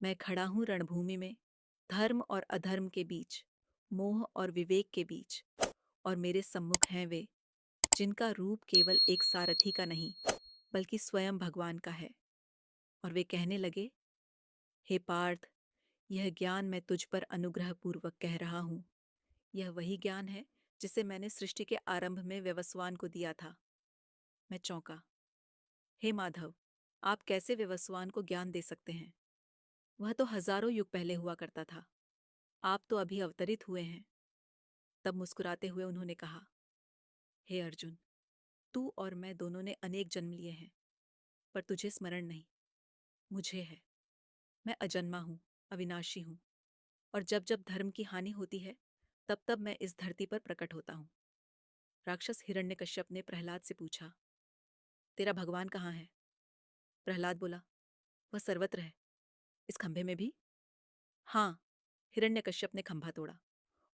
मैं खड़ा हूँ रणभूमि में, धर्म और अधर्म के बीच, मोह और विवेक के बीच, और मेरे सम्मुख हैं वे, जिनका रूप केवल एक सारथी का नहीं, बल्कि स्वयं भगवान का है। और वे कहने लगे, हे पार्थ, यह ज्ञान मैं तुझ पर अनुग्रह पूर्वक कह रहा हूँ। यह वही ज्ञान है जिसे मैंने सृष्टि के आरंभ में व्यवस्वान को दिया था। मैं चौंका। हे माधव, आप कैसे व्यवस्वान को ज्ञान दे सकते हैं? वह तो हजारों युग पहले हुआ करता था। आप तो अभी अवतरित हुए हैं। तब मुस्कुराते हुए उन्होंने कहा, हे अर्जुन, तू और मैं दोनों ने अनेक जन्म लिए हैं, पर तुझे स्मरण नहीं। मुझे है। मैं अजन्मा हूँ, अविनाशी हूँ, और जब जब धर्म की हानि होती है, तब तब मैं इस धरती पर प्रकट होता हूँ। राक्षस हिरण्यकश्यप ने प्रहलाद से पूछा, तेरा भगवान कहाँ है? प्रहलाद बोला, वह सर्वत्र है। इस खंभे में भी? हाँ। हिरण्यकश्यप ने खंभा तोड़ा,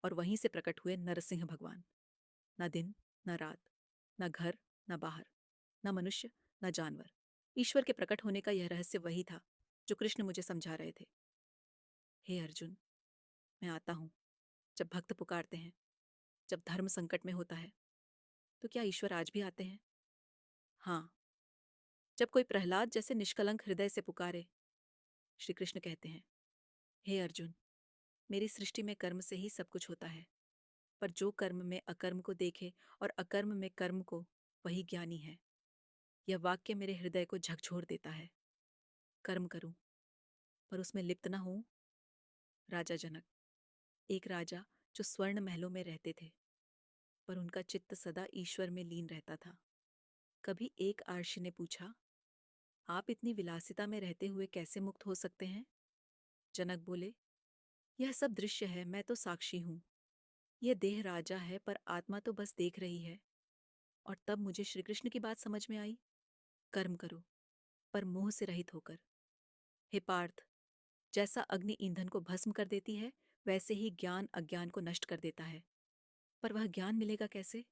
और वहीं से प्रकट हुए नरसिंह भगवान। न दिन, न रात, न घर, न बाहर, न मनुष्य, न जानवर। ईश्वर के प्रकट होने का यह रहस्य वही था जो कृष्ण मुझे समझा रहे थे। हे अर्जुन, मैं आता हूँ जब भक्त पुकारते हैं, जब धर्म संकट में होता है। तो क्या ईश्वर आज भी आते हैं? हाँ, जब कोई प्रहलाद जैसे निष्कलंक हृदय से पुकारे। श्री कृष्ण कहते हैं, हे अर्जुन, मेरी सृष्टि में कर्म से ही सब कुछ होता है, पर जो कर्म में अकर्म को देखे और अकर्म में कर्म को, वही ज्ञानी है। यह वाक्य मेरे हृदय को झकझोर देता है। कर्म करूं, पर उसमें लिप्त न हूं। राजा जनक, एक राजा जो स्वर्ण महलों में रहते थे, पर उनका चित्त सदा ईश्वर में लीन रहता था। कभी एक आर्षि ने पूछा, आप इतनी विलासिता में रहते हुए कैसे मुक्त हो सकते हैं? जनक बोले, यह सब दृश्य है, मैं तो साक्षी हूं। यह देह राजा है, पर आत्मा तो बस देख रही है। और तब मुझे श्री कृष्ण की बात समझ में आई, कर्म करो, पर मोह से रहित होकर। हे पार्थ, जैसा अग्नि ईंधन को भस्म कर देती है, वैसे ही ज्ञान अज्ञान को नष्ट कर देता है। पर वह ज्ञान मिलेगा कैसे?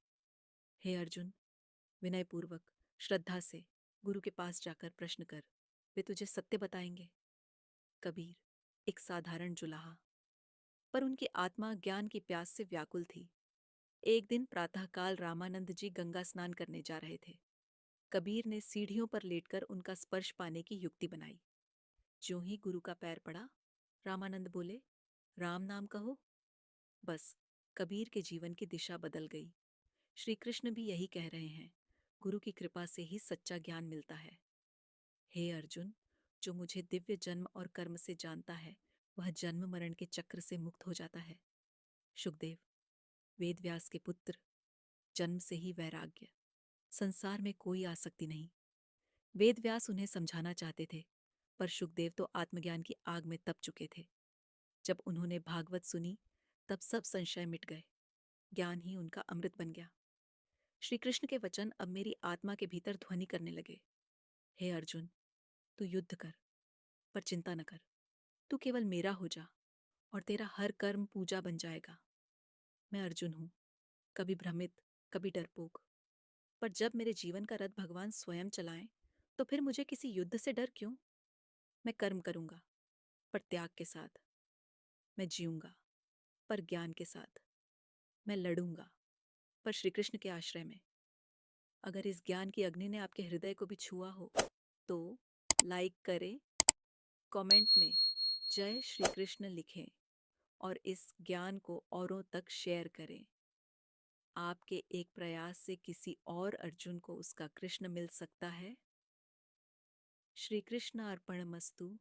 हे अर्जुन, विनयपूर्वक, श्रद्धा से गुरु के पास जाकर प्रश्न कर, वे तुझे सत्य बताएंगे। कबीर, एक साधारण जुलाहा, पर उनकी आत्मा ज्ञान की प्यास से व्याकुल थी। एक दिन प्रातःकाल रामानंद जी गंगा स्नान करने जा रहे थे। कबीर ने सीढ़ियों पर लेटकर उनका स्पर्श पाने की युक्ति बनाई। ज्यों ही गुरु का पैर पड़ा, रामानंद बोले, राम नाम कहो। बस, कबीर के जीवन की दिशा बदल गई। श्री कृष्ण भी यही कह रहे हैं, गुरु की कृपा से ही सच्चा ज्ञान मिलता है। हे अर्जुन, जो मुझे दिव्य जन्म और कर्म से जानता है, वह जन्म मरण के चक्र से मुक्त हो जाता है। शुकदेव, वेद व्यास के पुत्र, जन्म से ही वैराग्य, संसार में कोई आसक्ति नहीं। वेद व्यास उन्हें समझाना चाहते थे, पर शुकदेव तो आत्मज्ञान की आग में तप चुके थे। जब उन्होंने भागवत सुनी, तब सब संशय मिट गए। ज्ञान ही उनका अमृत बन गया। श्री कृष्ण के वचन अब मेरी आत्मा के भीतर ध्वनि करने लगे। हे अर्जुन, तू युद्ध कर, पर चिंता न कर। तू केवल मेरा हो जा, और तेरा हर कर्म पूजा बन जाएगा। मैं अर्जुन हूँ, कभी भ्रमित, कभी डरपोक, पर जब मेरे जीवन का रथ भगवान स्वयं चलाएं, तो फिर मुझे किसी युद्ध से डर क्यों? मैं कर्म करूंगा, पर त्याग के साथ। मैं जीऊंगा, पर ज्ञान के साथ। मैं लड़ूंगा, पर श्री कृष्ण के आश्रय में। अगर इस ज्ञान की अग्नि ने आपके हृदय को भी छुआ हो, तो लाइक करें, कमेंट में जय श्री कृष्ण लिखें, और इस ज्ञान को औरों तक शेयर करें। आपके एक प्रयास से किसी और अर्जुन को उसका कृष्ण मिल सकता है। श्री कृष्ण अर्पणमस्तु।